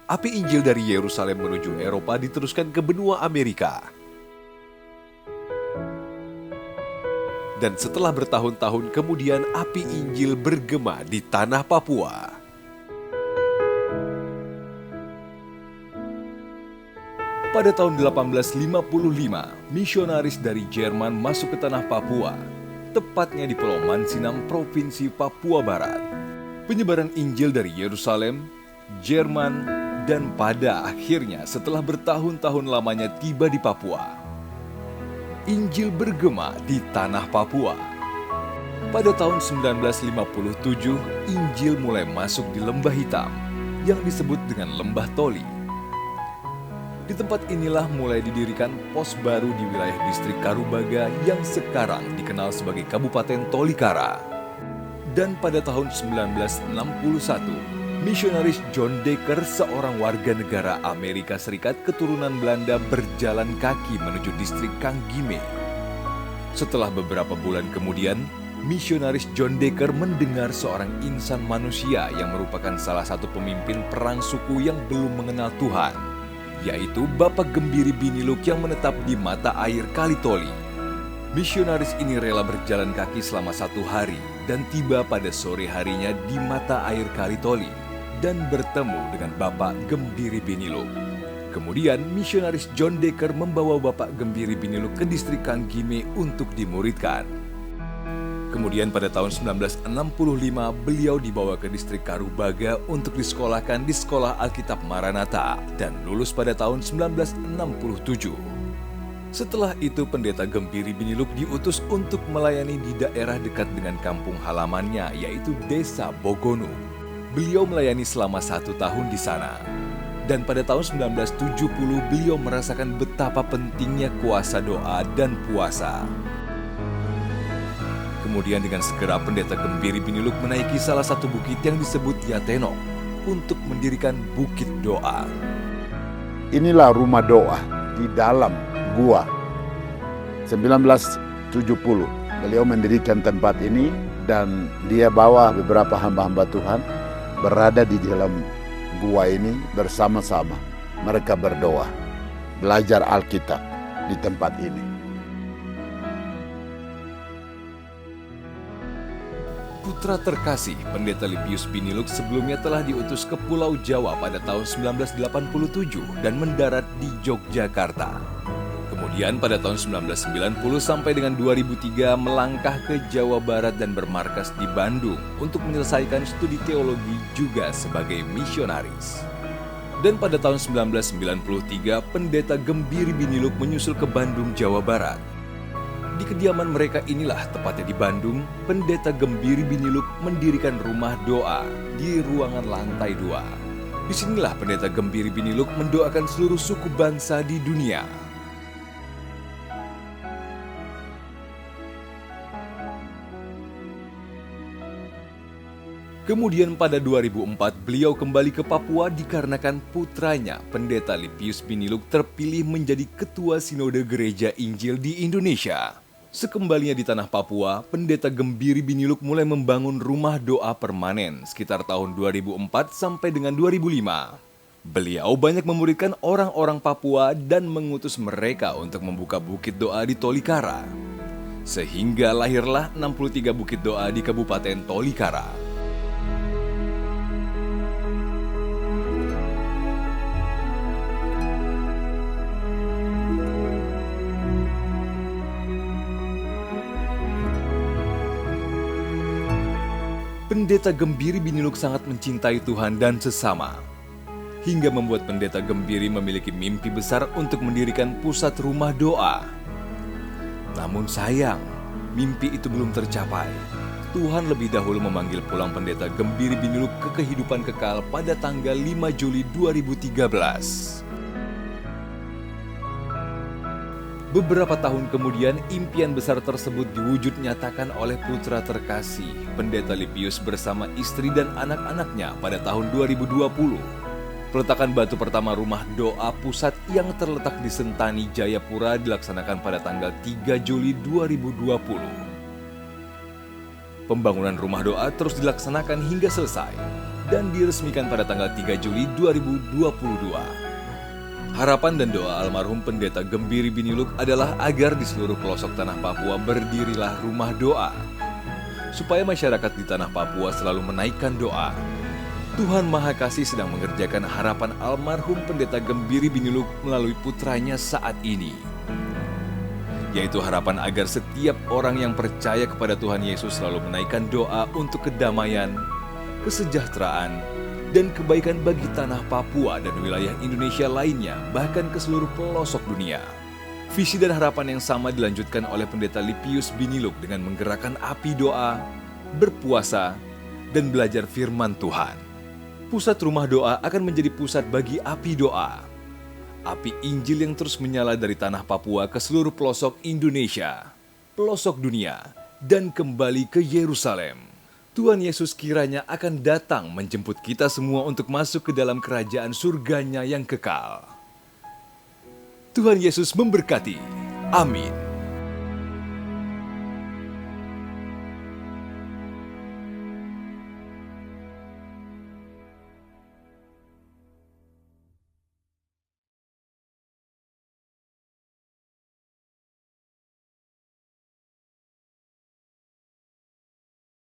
api Injil dari Yerusalem menuju Eropa diteruskan ke benua Amerika. Dan setelah bertahun-tahun kemudian api Injil bergema di tanah Papua. Pada tahun 1855, misionaris dari Jerman masuk ke tanah Papua, tepatnya di Pulau Mansinam, Provinsi Papua Barat. Penyebaran Injil dari Yerusalem, Jerman, dan pada akhirnya setelah bertahun-tahun lamanya tiba di Papua. Injil bergema di tanah Papua. Pada tahun 1957, Injil mulai masuk di Lembah Hitam yang disebut dengan Lembah Toli. Di tempat inilah mulai didirikan pos baru di wilayah distrik Karubaga yang sekarang dikenal sebagai Kabupaten Tolikara. Dan pada tahun 1961, misionaris John Decker, seorang warga negara Amerika Serikat keturunan Belanda, berjalan kaki menuju distrik Kanggime. Setelah beberapa bulan kemudian, misionaris John Decker mendengar seorang insan manusia yang merupakan salah satu pemimpin perang suku yang belum mengenal Tuhan, yaitu Bapak Gembiri Biniluk yang menetap di mata air Kali Toli. Misionaris ini rela berjalan kaki selama 1 hari dan tiba pada sore harinya di mata air Kali Toli dan bertemu dengan Bapak Gembiri Biniluk. Kemudian misionaris John Decker membawa Bapak Gembiri Biniluk ke distrik Kanggime untuk dimuridkan. Kemudian pada tahun 1965 beliau dibawa ke distrik Karubaga untuk disekolahkan di Sekolah Alkitab Maranatha dan lulus pada tahun 1967. Setelah itu Pendeta Gembiri Biniluk diutus untuk melayani di daerah dekat dengan kampung halamannya, yaitu Desa Bogonu. Beliau melayani selama 1 tahun di sana. Dan pada tahun 1970 beliau merasakan betapa pentingnya kuasa doa dan puasa. Kemudian dengan segera Pendeta Gembiri Biniluk menaiki salah satu bukit yang disebut Yatenok untuk mendirikan bukit doa. Inilah rumah doa di dalam gua. 1970 beliau mendirikan tempat ini dan dia bawa beberapa hamba-hamba Tuhan berada di dalam gua ini bersama-sama. Mereka berdoa, belajar Alkitab di tempat ini. Putra terkasih Pendeta Lipius Biniluk sebelumnya telah diutus ke Pulau Jawa pada tahun 1987 dan mendarat di Yogyakarta. Kemudian pada tahun 1990 sampai dengan 2003 melangkah ke Jawa Barat dan bermarkas di Bandung untuk menyelesaikan studi teologi juga sebagai misionaris. Dan pada tahun 1993 Pendeta Gembiri Biniluk menyusul ke Bandung, Jawa Barat. Di kediaman mereka inilah, tepatnya di Bandung, Pendeta Gembiri Biniluk mendirikan rumah doa di ruangan lantai 2. Disinilah Pendeta Gembiri Biniluk mendoakan seluruh suku bangsa di dunia. Kemudian pada 2004 beliau kembali ke Papua dikarenakan putranya Pendeta Lipius Biniluk terpilih menjadi Ketua Sinode Gereja Injil di Indonesia. Sekembalinya di tanah Papua, Pendeta Gembiri Biniluk mulai membangun rumah doa permanen sekitar tahun 2004 sampai dengan 2005. Beliau banyak memuridkan orang-orang Papua dan mengutus mereka untuk membuka bukit doa di Tolikara. Sehingga lahirlah 63 bukit doa di Kabupaten Tolikara. Pendeta Gembiri Biniluk sangat mencintai Tuhan dan sesama, hingga membuat Pendeta Gembiri memiliki mimpi besar untuk mendirikan pusat rumah doa. Namun sayang, mimpi itu belum tercapai. Tuhan lebih dahulu memanggil pulang Pendeta Gembiri Biniluk ke kehidupan kekal pada tanggal 5 Juli 2013. Beberapa tahun kemudian, impian besar tersebut diwujud nyatakan oleh putra terkasih, Pendeta Lipius bersama istri dan anak-anaknya pada tahun 2020. Peletakan batu pertama rumah doa pusat yang terletak di Sentani, Jayapura dilaksanakan pada tanggal 3 Juli 2020. Pembangunan rumah doa terus dilaksanakan hingga selesai. dan diresmikan pada tanggal 3 Juli 2022. Harapan dan doa almarhum Pendeta Gembiri Biniluk adalah agar di seluruh pelosok tanah Papua berdirilah rumah doa, supaya masyarakat di tanah Papua selalu menaikkan doa. Tuhan Maha Kasih sedang mengerjakan harapan almarhum Pendeta Gembiri Biniluk melalui putranya saat ini, yaitu harapan agar setiap orang yang percaya kepada Tuhan Yesus selalu menaikkan doa untuk kedamaian, kesejahteraan, dan kebaikan bagi tanah Papua dan wilayah Indonesia lainnya, bahkan ke seluruh pelosok dunia. Visi dan harapan yang sama dilanjutkan oleh Pendeta Lipius Biniluk dengan menggerakkan api doa, berpuasa, dan belajar firman Tuhan. Pusat rumah doa akan menjadi pusat bagi api doa, api Injil yang terus menyala dari tanah Papua ke seluruh pelosok Indonesia, pelosok dunia, dan kembali ke Yerusalem. Tuhan Yesus kiranya akan datang menjemput kita semua untuk masuk ke dalam kerajaan surganya yang kekal. Tuhan Yesus memberkati. Amin.